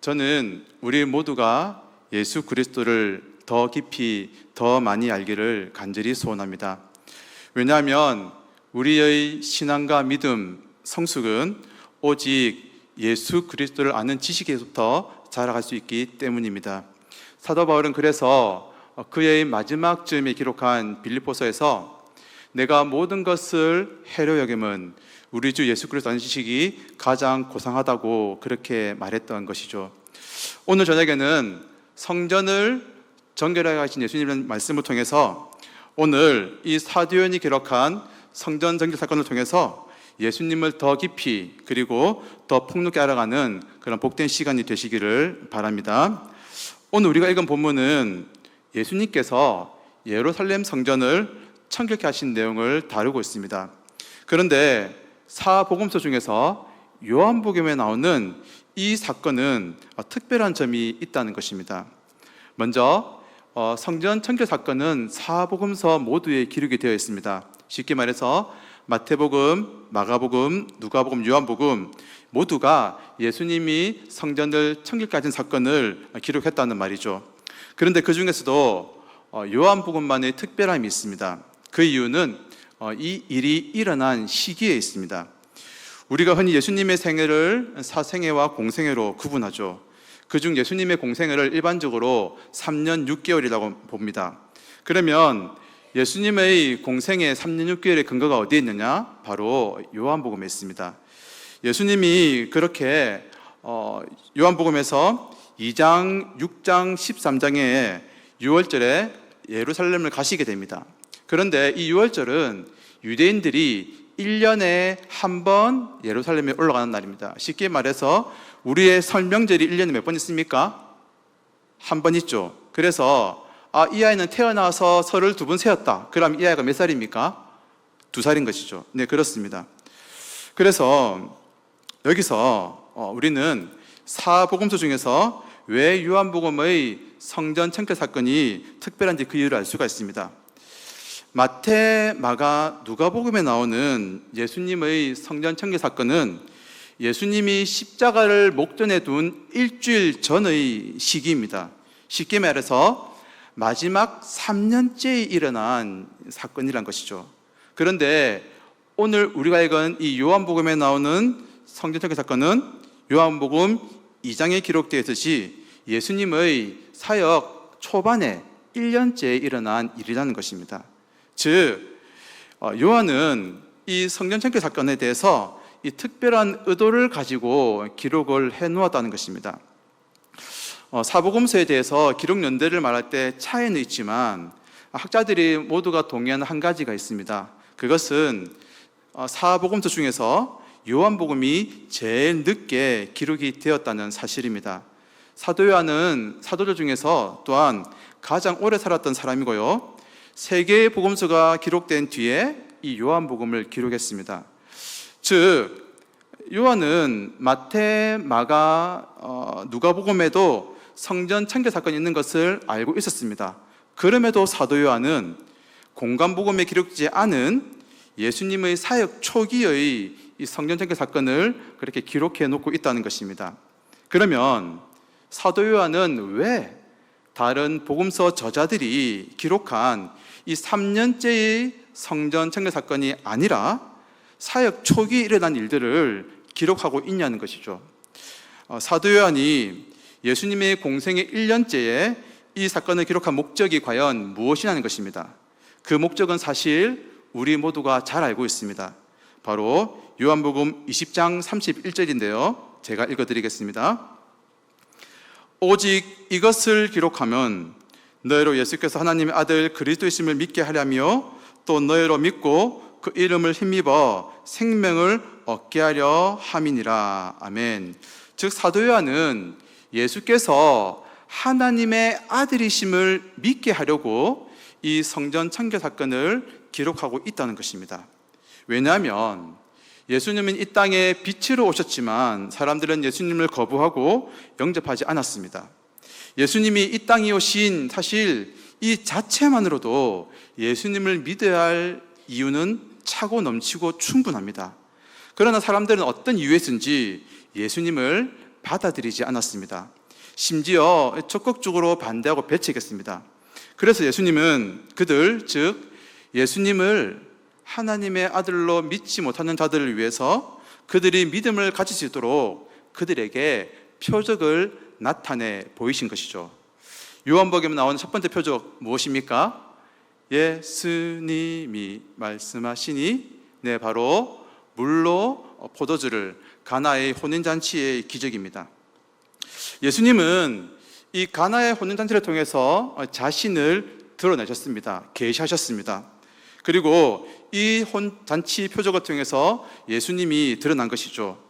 저는 우리 모두가 예수 그리스도를 더 깊이 더 많이 알기를 간절히 소원합니다. 왜냐하면 우리의 신앙과 믿음, 성숙은 오직 예수 그리스도를 아는 지식에서부터 자라갈 수 있기 때문입니다. 사도 바울은 그래서 그의 마지막 즈음에 기록한 빌립보서에서 내가 모든 것을 해로 여김은 우리 주 예수 그리스도 아는 지식이 가장 고상하다고 그렇게 말했던 것이죠. 오늘 저녁에는 성전을 정결하게 하신 예수님의 말씀을 통해서 오늘 이 사도연이 기록한 성전 정결 사건을 통해서 예수님을 더 깊이 그리고 더 폭넓게 알아가는 그런 복된 시간이 되시기를 바랍니다. 오늘 우리가 읽은 본문은 예수님께서 예루살렘 성전을 청결케 하신 내용을 다루고 있습니다. 그런데 사복음서 중에서 요한복음에 나오는 이 사건은 특별한 점이 있다는 것입니다. 먼저 성전 청결 사건은 사복음서 모두에 기록이 되어 있습니다. 쉽게 말해서 마태복음, 마가복음, 누가복음, 요한복음 모두가 예수님이 성전을 청결케 하신 사건을 기록했다는 말이죠. 그런데 그 중에서도 요한복음만의 특별함이 있습니다. 그 이유는 이 일이 일어난 시기에 있습니다. 우리가 흔히 예수님의 생애를 사생애와 공생애로 구분하죠. 그중 예수님의 공생애를 일반적으로 3년 6개월이라고 봅니다. 그러면 예수님의 공생애 3년 6개월의 근거가 어디에 있느냐? 바로 요한복음에 있습니다. 예수님이 그렇게 요한복음에서 2장, 6장, 13장에 6월절에 예루살렘을 가시게 됩니다. 그런데 이 6월절은 유대인들이 1년에 한 번 예루살렘에 올라가는 날입니다. 쉽게 말해서 우리의 설 명절이 1년에 몇 번 있습니까? 한 번 있죠. 그래서 이 아이는 태어나서 설을 2번 세웠다. 그럼 이 아이가 몇 살입니까? 2살인 것이죠. 네, 그렇습니다. 그래서 여기서 우리는 사복음서 중에서 왜 요한복음의 성전 청결 사건이 특별한지 그 이유를 알 수가 있습니다. 마태, 마가, 누가복음에 나오는 예수님의 성전 청결 사건은 예수님이 십자가를 목전에 둔 일주일 전의 시기입니다. 쉽게 말해서 마지막 3년째에 일어난 사건이란 것이죠. 그런데 오늘 우리가 읽은 이 요한복음에 나오는 성전 청결 사건은 요한복음 2장에 기록되어 있듯이 예수님의 사역 초반에 1년째에 일어난 일이라는 것입니다. 즉 요한은 이 성전 청결 사건에 대해서 이 특별한 의도를 가지고 기록을 해놓았다는 것입니다. 사복음서에 대해서 기록 연대를 말할 때 차이는 있지만 학자들이 모두가 동의하는 한 가지가 있습니다. 그것은 사복음서 중에서 요한복음이 제일 늦게 기록이 되었다는 사실입니다. 사도 요한은 사도들 중에서 또한 가장 오래 살았던 사람이고요, 3개의 복음서가 기록된 뒤에 이 요한복음을 기록했습니다. 즉 요한은 마태, 마가, 누가복음에도 성전 청결 사건이 있는 것을 알고 있었습니다. 그럼에도 사도 요한은 공관복음에 기록되지 않은 예수님의 사역 초기의 이 성전 청결 사건을 그렇게 기록해 놓고 있다는 것입니다. 그러면 사도 요한은 왜 다른 복음서 저자들이 기록한 이 3년째의 성전 청결 사건이 아니라 사역 초기에 일어난 일들을 기록하고 있냐는 것이죠. 사도 요한이 예수님의 공생의 1년째에 이 사건을 기록한 목적이 과연 무엇이냐는 것입니다. 그 목적은 사실 우리 모두가 잘 알고 있습니다. 바로 요한복음 20장 31절인데요. 제가 읽어드리겠습니다. 오직 이것을 기록하면 너희로 예수께서 하나님의 아들 그리스도이심을 믿게 하려며 또 너희로 믿고 그 이름을 힘입어 생명을 얻게 하려 함이니라. 아멘. 즉 사도 요한은 예수께서 하나님의 아들이심을 믿게 하려고 이 성전 청결 사건을 기록하고 있다는 것입니다. 왜냐하면 예수님은 이 땅에 빛으로 오셨지만 사람들은 예수님을 거부하고 영접하지 않았습니다. 예수님이 이 땅에 오신 사실 이 자체만으로도 예수님을 믿어야 할 이유는 차고 넘치고 충분합니다. 그러나 사람들은 어떤 이유에서인지 예수님을 받아들이지 않았습니다. 심지어 적극적으로 반대하고 배척했습니다. 그래서 예수님은 그들, 즉 예수님을 하나님의 아들로 믿지 못하는 자들을 위해서 그들이 믿음을 가질 수 있도록 그들에게 표적을 나타내 보이신 것이죠. 요한복음에 나오는 첫 번째 표적 무엇입니까? 예수님이 말씀하시니, 네, 바로 물로 포도주를, 가나의 혼인잔치의 기적입니다. 예수님은 이 가나의 혼인잔치를 통해서 자신을 드러내셨습니다. 계시하셨습니다. 그리고 이 잔치 표적을 통해서 예수님이 드러난 것이죠.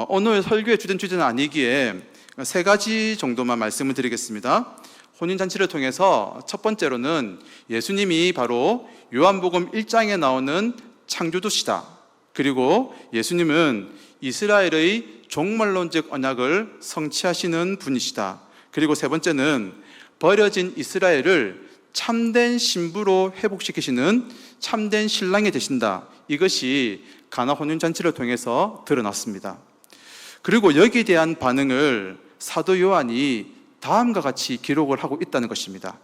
오늘 설교의 주된 주제는 아니기에 세 가지 정도만 말씀을 드리겠습니다. 혼인잔치를 통해서 첫 번째로는 예수님이 바로 요한복음 1장에 나오는 창조주시다. 그리고 예수님은 이스라엘의 종말론적 언약을 성취하시는 분이시다. 그리고 세 번째는 버려진 이스라엘을 참된 신부로 회복시키시는 참된 신랑이 되신다. 이것이 가나 혼인잔치를 통해서 드러났습니다. 그리고 여기에 대한 반응을 사도 요한이 다음과 같이 기록을 하고 있다는 것입니다.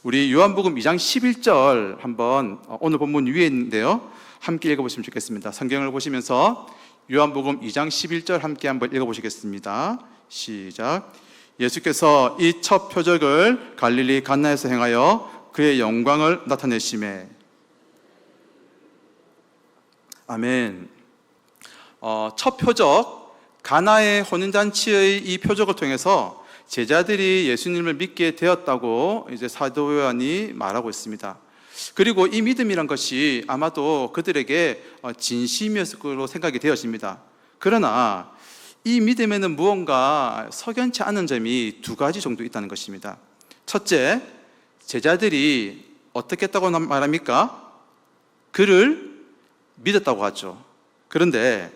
우리 요한복음 2장 11절 한번 오늘 본문 위에 있는데요, 함께 읽어보시면 좋겠습니다. 성경을 보시면서 요한복음 2장 11절 함께 한번 읽어보시겠습니다. 시작. 예수께서 이 첫 표적을 갈릴리 가나에서 행하여 그의 영광을 나타내시매. 아멘. 첫 표적, 가나의 혼인잔치의 이 표적을 통해서 제자들이 예수님을 믿게 되었다고 이제 사도 요한이 말하고 있습니다. 그리고 이 믿음이란 것이 아마도 그들에게 진심이었을 것으로 생각이 되어집니다. 그러나 이 믿음에는 무언가 석연치 않은 점이 두 가지 정도 있다는 것입니다. 첫째, 제자들이 어떻게 했다고 말합니까? 그를 믿었다고 하죠. 그런데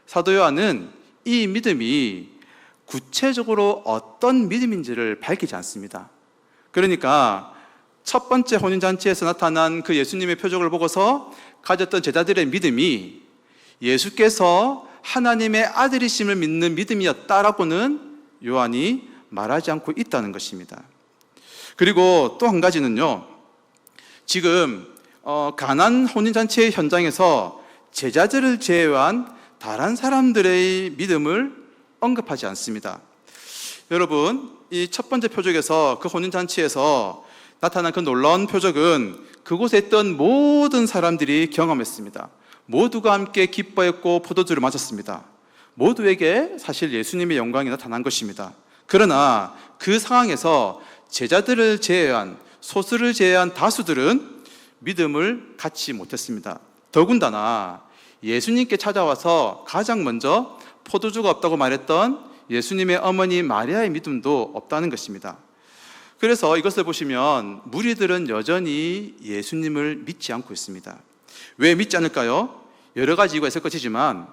사도 요한은 이 믿음이 구체적으로 어떤 믿음인지를 밝히지 않습니다. 그러니까 첫 번째 혼인잔치에서 나타난 그 예수님의 표적을 보고서 가졌던 제자들의 믿음이 예수께서 하나님의 아들이심을 믿는 믿음이었다라고는 요한이 말하지 않고 있다는 것입니다. 그리고 또 한 가지는요, 지금 가나안 혼인잔치의 현장에서 제자들을 제외한 다른 사람들의 믿음을 언급하지 않습니다. 여러분, 이 첫 번째 표적에서, 그 혼인잔치에서 나타난 그 놀라운 표적은 그곳에 있던 모든 사람들이 경험했습니다. 모두가 함께 기뻐했고 포도주를 마셨습니다. 모두에게 사실 예수님의 영광이 나타난 것입니다. 그러나 그 상황에서 제자들을 제외한, 소수를 제외한 다수들은 믿음을 갖지 못했습니다. 더군다나 예수님께 찾아와서 가장 먼저 포도주가 없다고 말했던 예수님의 어머니 마리아의 믿음도 없다는 것입니다. 그래서 이것을 보시면 무리들은 여전히 예수님을 믿지 않고 있습니다. 왜 믿지 않을까요? 여러 가지 이유가 있을 것이지만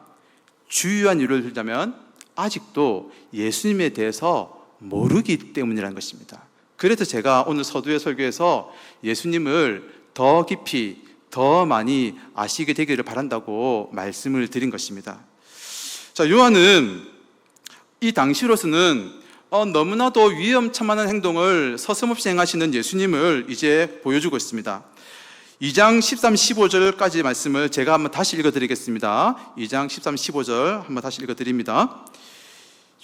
주요한 이유를 들자면 아직도 예수님에 대해서 모르기 때문이라는 것입니다. 그래서 제가 오늘 서두의 설교에서 예수님을 더 깊이, 더 많이 아시게 되기를 바란다고 말씀을 드린 것입니다. 자, 요한은 이 당시로서는 너무나도 위험천만한 행동을 서슴없이 행하시는 예수님을 이제 보여주고 있습니다. 2장 13, 15절까지 말씀을 제가 한번 다시 읽어드리겠습니다. 2장 13, 15절 한번 다시 읽어드립니다.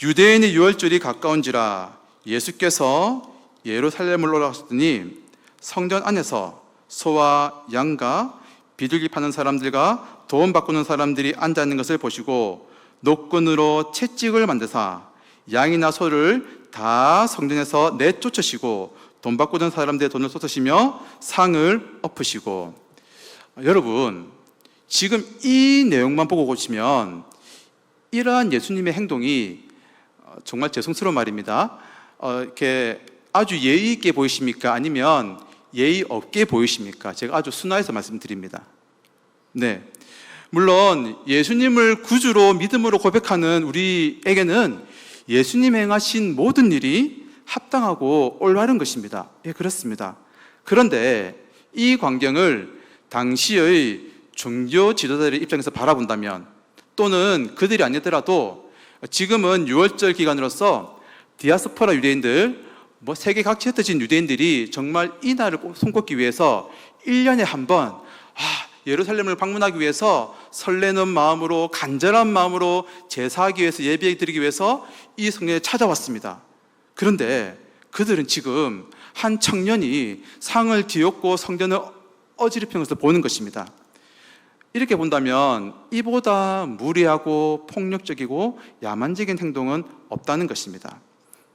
유대인의 유월절이 가까운지라 예수께서 예루살렘을 올라가셨더니 성전 안에서 소와 양과 비둘기 파는 사람들과 돈 바꾸는 사람들이 앉아있는 것을 보시고 노끈으로 채찍을 만드사 양이나 소를 다 성전에서 내쫓으시고 돈 바꾸는 사람들의 돈을 쏟으시며 상을 엎으시고. 여러분, 지금 이 내용만 보고 보시면 이러한 예수님의 행동이 정말 죄송스러운 말입니다. 이렇게 아주 예의 있게 보이십니까? 아니면 예의 없게 보이십니까? 제가 아주 순화해서 말씀드립니다. 네, 물론 예수님을 구주로 믿음으로 고백하는 우리에게는 예수님이 행하신 모든 일이 합당하고 올바른 것입니다. 예, 그렇습니다. 그런데 이 광경을 당시의 종교 지도자들의 입장에서 바라본다면, 또는 그들이 아니더라도 지금은 6월절 기간으로서 디아스포라 유대인들, 세계 각지에 흩어진 유대인들이 정말 이 날을 손꼽기 위해서 1년에 한 번 예루살렘을 방문하기 위해서 설레는 마음으로, 간절한 마음으로 제사하기 위해서, 예배 드리기 위해서 이 성전에 찾아왔습니다. 그런데 그들은 지금 한 청년이 상을 뒤엎고 성전을 어지럽히는 것을 보는 것입니다. 이렇게 본다면 이보다 무리하고 폭력적이고 야만적인 행동은 없다는 것입니다.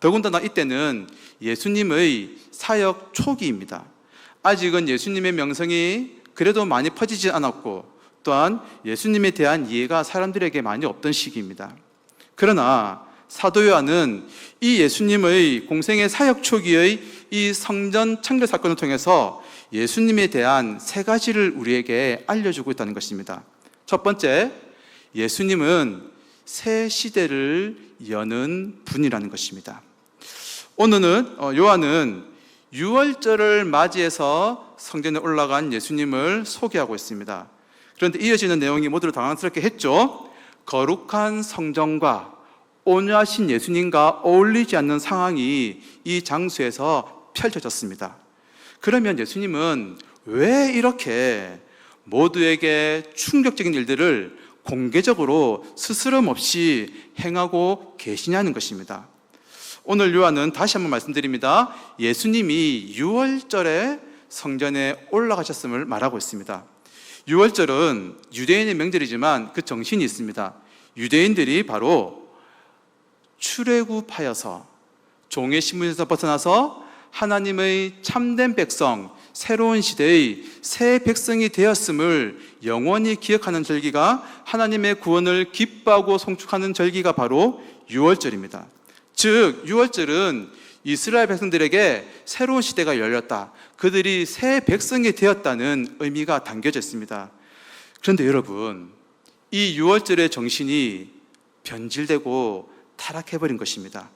더군다나 이때는 예수님의 사역 초기입니다. 아직은 예수님의 명성이 그래도 많이 퍼지지 않았고, 또한 예수님에 대한 이해가 사람들에게 많이 없던 시기입니다. 그러나 사도 요한은 이 예수님의 공생의 사역 초기의 이 성전 창조 사건을 통해서 예수님에 대한 세 가지를 우리에게 알려주고 있다는 것입니다. 첫 번째, 예수님은 새 시대를 여는 분이라는 것입니다. 오늘은 요한은 6월절을 맞이해서 성전에 올라간 예수님을 소개하고 있습니다. 그런데 이어지는 내용이 모두를 당황스럽게 했죠. 거룩한 성전과 온유하신 예수님과 어울리지 않는 상황이 이 장소에서 펼쳐졌습니다. 그러면 예수님은 왜 이렇게 모두에게 충격적인 일들을 공개적으로 스스럼 없이 행하고 계시냐는 것입니다. 오늘 요한은 다시 한번 말씀드립니다. 예수님이 6월절에 성전에 올라가셨음을 말하고 있습니다. 6월절은 유대인의 명절이지만 그 정신이 있습니다. 유대인들이 바로 출애굽하여서 종의 신분에서 벗어나서 하나님의 참된 백성, 새로운 시대의 새 백성이 되었음을 영원히 기억하는 절기가, 하나님의 구원을 기뻐하고 송축하는 절기가 바로 6월절입니다. 즉 6월절은 이스라엘 백성들에게 새로운 시대가 열렸다, 그들이 새 백성이 되었다는 의미가 담겨져 있습니다. 그런데 여러분, 이 6월절의 정신이 변질되고 타락해버린 것입니다.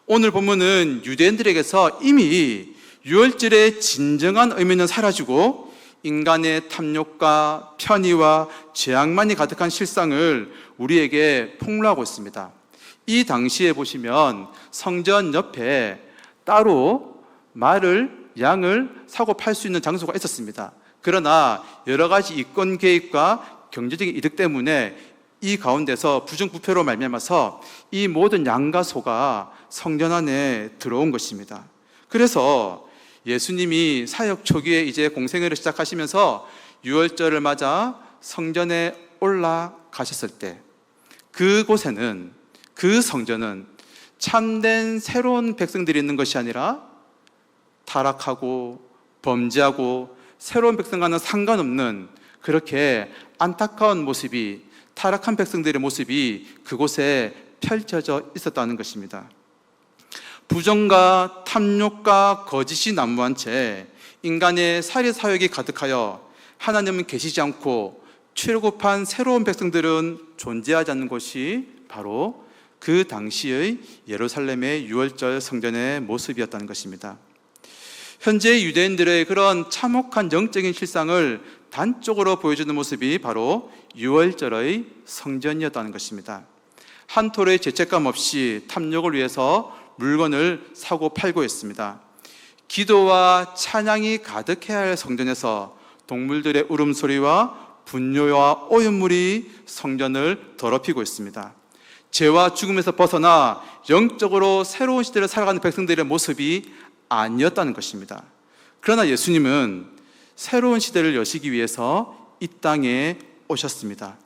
오늘 본문은 유대인들에게서 이미 6월절의 진정한 의미는 사라지고 인간의 탐욕과 편의와 죄악만이 가득한 실상을 우리에게 폭로하고 있습니다. 이 당시에 보시면 성전 옆에 따로 말을, 양을 사고 팔 수 있는 장소가 있었습니다. 그러나 여러 가지 이권 개입과 경제적인 이득 때문에 이 가운데서 부정부패로 말미암아서 이 모든 양과 소가 성전 안에 들어온 것입니다. 그래서 예수님이 사역 초기에 이제 공생애를 시작하시면서 6월절을 맞아 성전에 올라가셨을 때 그곳에는, 그 성전은 참된 새로운 백성들이 있는 것이 아니라 타락하고 범죄하고 새로운 백성과는 상관없는 그렇게 안타까운 모습이, 타락한 백성들의 모습이 그곳에 펼쳐져 있었다는 것입니다. 부정과 탐욕과 거짓이 난무한 채 인간의 살해 사욕이 가득하여 하나님은 계시지 않고 출애굽한 새로운 백성들은 존재하지 않는 곳이 바로 그 당시의 예루살렘의 6월절 성전의 모습이었다는 것입니다. 현재 유대인들의 그런 참혹한 영적인 실상을 단적으로 보여주는 모습이 바로 6월절의 성전이었다는 것입니다. 한 톨의 죄책감 없이 탐욕을 위해서 물건을 사고 팔고 있습니다. 기도와 찬양이 가득해야 할 성전에서 동물들의 울음소리와 분뇨와 오염물이 성전을 더럽히고 있습니다. 죄와 죽음에서 벗어나 영적으로 새로운 시대를 살아가는 백성들의 모습이 아니었다는 것입니다. 그러나 예수님은 새로운 시대를 여시기 위해서 이 땅에 오셨습니다.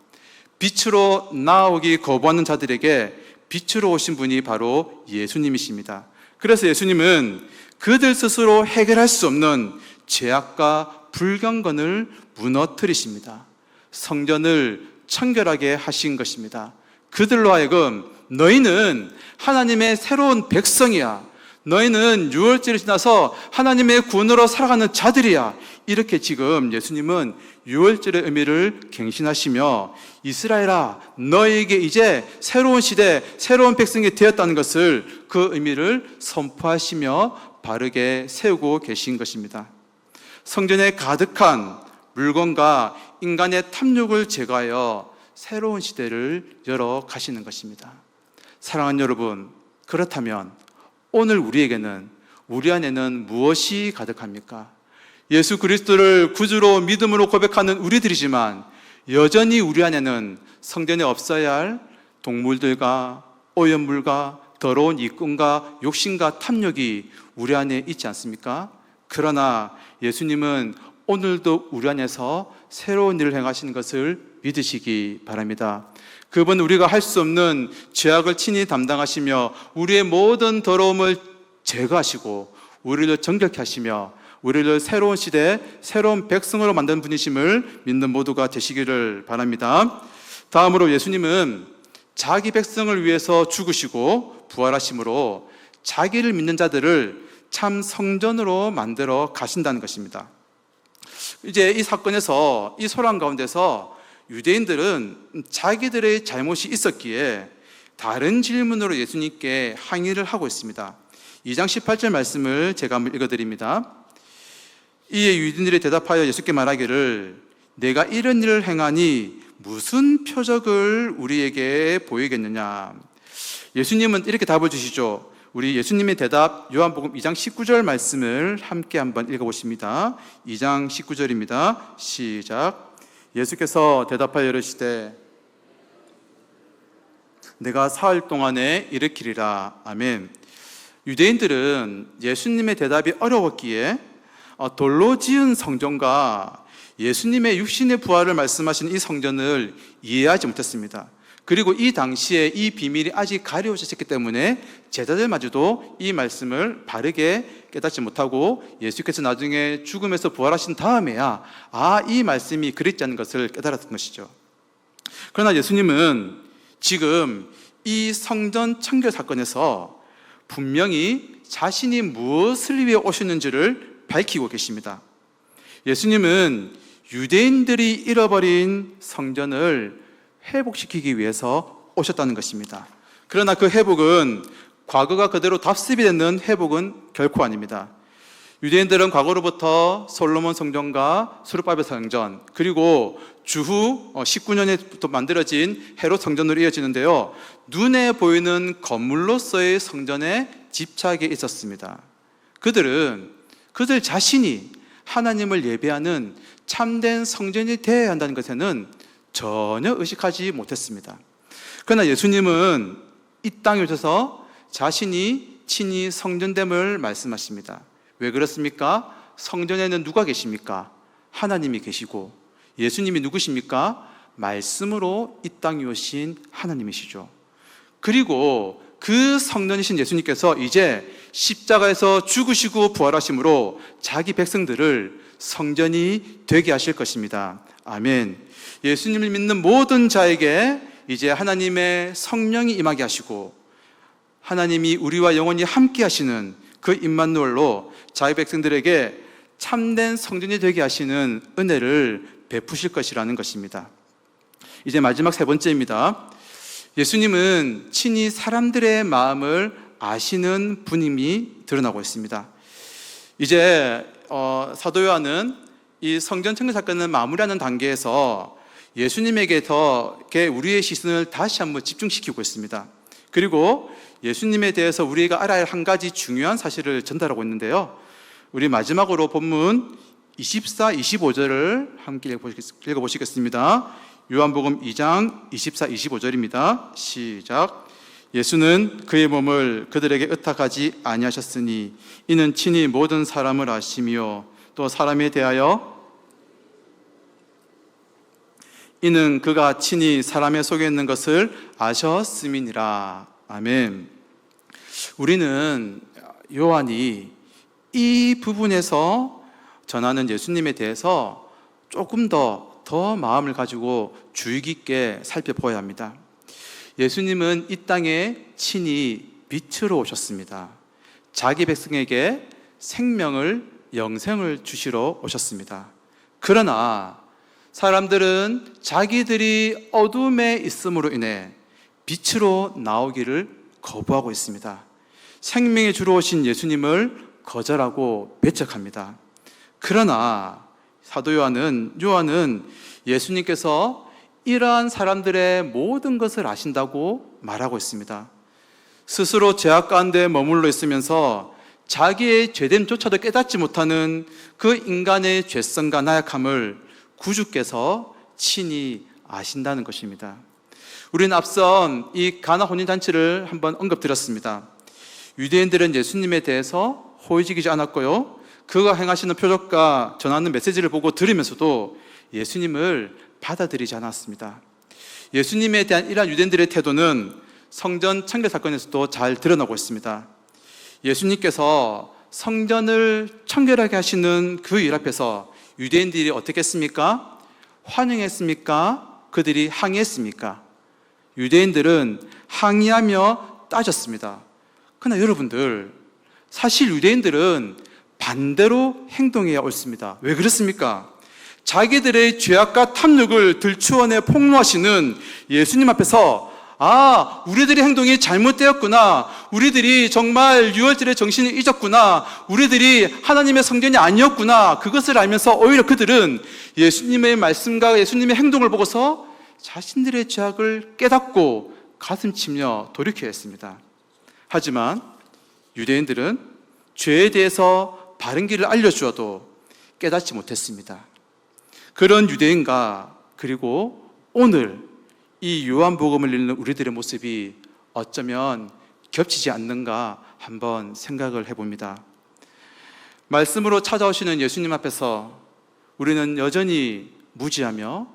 빛으로 나아오기 거부하는 자들에게 빛으로 오신 분이 바로 예수님이십니다. 그래서 예수님은 그들 스스로 해결할 수 없는 죄악과 불경건을 무너뜨리십니다. 성전을 청결하게 하신 것입니다. 그들로 하여금 너희는 하나님의 새로운 백성이야, 너희는 6월절을 지나서 하나님의 구원으로 살아가는 자들이야, 이렇게 지금 예수님은 6월절의 의미를 갱신하시며 이스라엘아, 너희에게 이제 새로운 시대, 새로운 백성이 되었다는 것을, 그 의미를 선포하시며 바르게 세우고 계신 것입니다. 성전에 가득한 물건과 인간의 탐욕을 제거하여 새로운 시대를 열어 가시는 것입니다. 사랑하는 여러분, 그렇다면 오늘 우리 안에는 무엇이 가득합니까? 예수 그리스도를 구주로 믿음으로 고백하는 우리들이지만 여전히 우리 안에는 성전에 없어야 할 동물들과 오염물과 더러운 이권과 욕심과 탐욕이 우리 안에 있지 않습니까? 그러나 예수님은 오늘도 우리 안에서 새로운 일을 행하시는 것을 믿으시기 바랍니다. 그분은 우리가 할 수 없는 죄악을 친히 담당하시며 우리의 모든 더러움을 제거하시고 우리를 정결케 하시며 우리를 새로운 시대, 새로운 백성으로 만든 분이심을 믿는 모두가 되시기를 바랍니다. 다음으로 예수님은 자기 백성을 위해서 죽으시고 부활하심으로 자기를 믿는 자들을 참 성전으로 만들어 가신다는 것입니다. 이제 이 사건에서, 이 소란 가운데서 유대인들은 자기들의 잘못이 있었기에 다른 질문으로 예수님께 항의를 하고 있습니다. 2장 18절 말씀을 제가 한번 읽어드립니다. 이에 유대인들이 대답하여 예수께 말하기를 내가 이런 일을 행하니 무슨 표적을 우리에게 보이겠느냐. 예수님은 이렇게 답을 주시죠. 우리 예수님의 대답 요한복음 2장 19절 말씀을 함께 한번 읽어보십니다. 2장 19절입니다. 시작. 예수께서 대답하여 이르시되 내가 사흘 동안에 일으키리라. 아멘. 유대인들은 예수님의 대답이 어려웠기에 돌로 지은 성전과 예수님의 육신의 부활을 말씀하신 이 성전을 이해하지 못했습니다. 그리고 이 당시에 이 비밀이 아직 가려워졌기 때문에 제자들마저도 이 말씀을 바르게 깨닫지 못하고 예수께서 나중에 죽음에서 부활하신 다음에야 이 말씀이 그랬지 않은 것을 깨달았던 것이죠. 그러나 예수님은 지금 이 성전 청결 사건에서 분명히 자신이 무엇을 위해 오셨는지를 밝히고 계십니다. 예수님은 유대인들이 잃어버린 성전을 회복시키기 위해서 오셨다는 것입니다. 그러나 그 회복은 과거가 그대로 답습이 되는 회복은 결코 아닙니다. 유대인들은 과거로부터 솔로몬 성전과 수르바벨 성전, 그리고 주후 19년에부터 만들어진 헤롯 성전으로 이어지는데요, 눈에 보이는 건물로서의 성전에 집착해 있었습니다. 그들 자신이 하나님을 예배하는 참된 성전이 되어야 한다는 것에는 전혀 의식하지 못했습니다. 그러나 예수님은 이 땅에 오셔서 자신이 친히 성전됨을 말씀하십니다. 왜 그렇습니까? 성전에는 누가 계십니까? 하나님이 계시고, 예수님이 누구십니까? 말씀으로 이 땅에 오신 하나님이시죠. 그리고 그 성전이신 예수님께서 이제 십자가에서 죽으시고 부활하심으로 자기 백성들을 성전이 되게 하실 것입니다. 아멘. 예수님을 믿는 모든 자에게 이제 하나님의 성령이 임하게 하시고 하나님이 우리와 영원히 함께 하시는 그 임마누엘로 자기 백성들에게 참된 성전이 되게 하시는 은혜를 베푸실 것이라는 것입니다. 이제 마지막 세 번째입니다. 예수님은 친히 사람들의 마음을 아시는 분임이 드러나고 있습니다. 이제 사도 요한은 이 성전 청결 사건을 마무리하는 단계에서 예수님에게 우리의 시선을 다시 한번 집중시키고 있습니다. 그리고 예수님에 대해서 우리가 알아야 할 한 가지 중요한 사실을 전달하고 있는데요, 우리 마지막으로 본문 24, 25절을 함께 읽어보시겠습니다. 요한복음 2장 24, 25절입니다. 시작. 예수는 그의 몸을 그들에게 의탁하지 아니하셨으니 이는 친히 모든 사람을 아시며 또 사람에 대하여 이는 그가 친히 사람의 속에 있는 것을 아셨음이니라. 아멘. 우리는 요한이 이 부분에서 전하는 예수님에 대해서 조금 더 마음을 가지고 주의 깊게 살펴보아야 합니다. 예수님은 이 땅에 친히 빛으로 오셨습니다. 자기 백성에게 생명을, 영생을 주시러 오셨습니다. 그러나 사람들은 자기들이 어둠에 있음으로 인해 빛으로 나오기를 거부하고 있습니다. 생명의 주로 오신 예수님을 거절하고 배척합니다. 그러나 사도 요한은 예수님께서 이러한 사람들의 모든 것을 아신다고 말하고 있습니다. 스스로 죄악 가운데 머물러 있으면서 자기의 죄됨조차도 깨닫지 못하는 그 인간의 죄성과 나약함을 구주께서 친히 아신다는 것입니다. 우리는 앞선 이 가나 혼인잔치를 한번 언급드렸습니다. 유대인들은 예수님에 대해서 호의적이지 않았고요, 그가 행하시는 표적과 전하는 메시지를 보고 들으면서도 예수님을 받아들이지 않았습니다. 예수님에 대한 이러한 유대인들의 태도는 성전 청결 사건에서도 잘 드러나고 있습니다. 예수님께서 성전을 청결하게 하시는 그 일 앞에서 유대인들이 어떻게 했습니까? 환영했습니까? 그들이 항의했습니까? 유대인들은 항의하며 따졌습니다. 그러나 여러분들, 사실 유대인들은 반대로 행동해야 옳습니다. 왜 그렇습니까? 자기들의 죄악과 탐욕을 들추어내 폭로하시는 예수님 앞에서 우리들의 행동이 잘못되었구나, 우리들이 정말 유월절의 정신을 잊었구나, 우리들이 하나님의 성전이 아니었구나, 그것을 알면서 오히려 그들은 예수님의 말씀과 예수님의 행동을 보고서 자신들의 죄악을 깨닫고 가슴치며 돌이켜야 했습니다. 하지만 유대인들은 죄에 대해서 바른 길을 알려주어도 깨닫지 못했습니다. 그런 유대인과 그리고 오늘 이 요한복음을 읽는 우리들의 모습이 어쩌면 겹치지 않는가 한번 생각을 해봅니다. 말씀으로 찾아오시는 예수님 앞에서 우리는 여전히 무지하며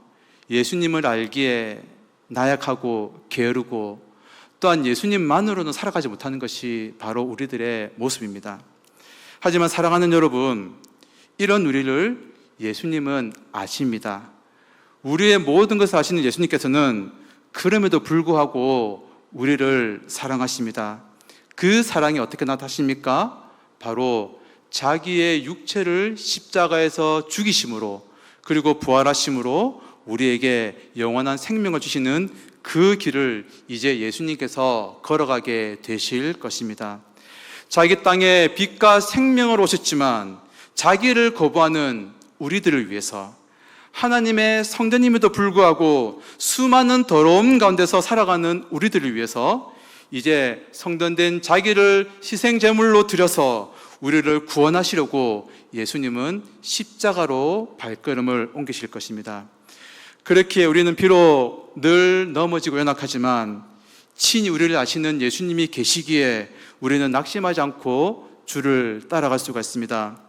예수님을 알기에 나약하고 게으르고 또한 예수님만으로는 살아가지 못하는 것이 바로 우리들의 모습입니다. 하지만 사랑하는 여러분, 이런 우리를 예수님은 아십니다. 우리의 모든 것을 아시는 예수님께서는 그럼에도 불구하고 우리를 사랑하십니다. 그 사랑이 어떻게 나타나십니까? 바로 자기의 육체를 십자가에서 죽이심으로, 그리고 부활하심으로 우리에게 영원한 생명을 주시는 그 길을 이제 예수님께서 걸어가게 되실 것입니다. 자기 땅에 빛과 생명을 오셨지만 자기를 거부하는 우리들을 위해서, 하나님의 성전임에도 불구하고 수많은 더러움 가운데서 살아가는 우리들을 위해서 이제 성전된 자기를 희생제물로 드려서 우리를 구원하시려고 예수님은 십자가로 발걸음을 옮기실 것입니다. 그렇기에 우리는 비록 늘 넘어지고 연약하지만 친히 우리를 아시는 예수님이 계시기에 우리는 낙심하지 않고 주를 따라갈 수가 있습니다.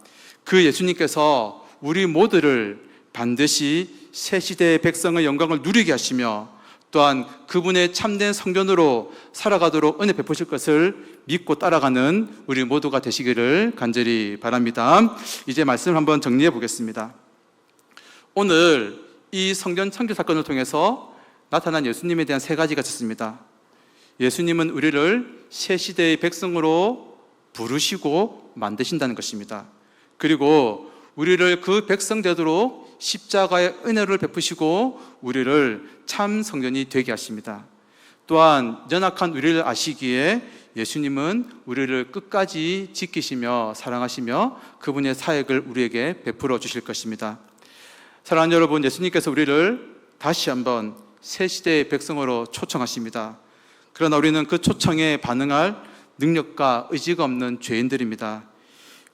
그 예수님께서 우리 모두를 반드시 새 시대의 백성의 영광을 누리게 하시며 또한 그분의 참된 성전으로 살아가도록 은혜 베푸실 것을 믿고 따라가는 우리 모두가 되시기를 간절히 바랍니다. 이제 말씀을 한번 정리해 보겠습니다. 오늘 이 성전 청결 사건을 통해서 나타난 예수님에 대한 세 가지가 있습니다. 예수님은 우리를 새 시대의 백성으로 부르시고 만드신다는 것입니다. 그리고 우리를 그 백성 되도록 십자가의 은혜를 베푸시고 우리를 참 성전이 되게 하십니다. 또한 연약한 우리를 아시기에 예수님은 우리를 끝까지 지키시며 사랑하시며 그분의 사역을 우리에게 베풀어 주실 것입니다. 사랑하는 여러분, 예수님께서 우리를 다시 한번 새 시대의 백성으로 초청하십니다. 그러나 우리는 그 초청에 반응할 능력과 의지가 없는 죄인들입니다.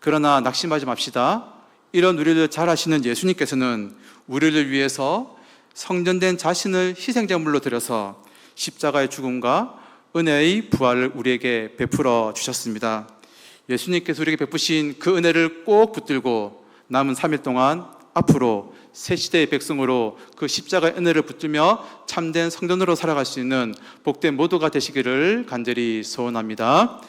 그러나 낙심하지 맙시다. 이런 우리를 잘 아시는 예수님께서는 우리를 위해서 성전된 자신을 희생제물로 드려서 십자가의 죽음과 은혜의 부활을 우리에게 베풀어 주셨습니다. 예수님께서 우리에게 베푸신 그 은혜를 꼭 붙들고 남은 3일 동안 앞으로 새 시대의 백성으로 그 십자가의 은혜를 붙들며 참된 성전으로 살아갈 수 있는 복된 모두가 되시기를 간절히 소원합니다.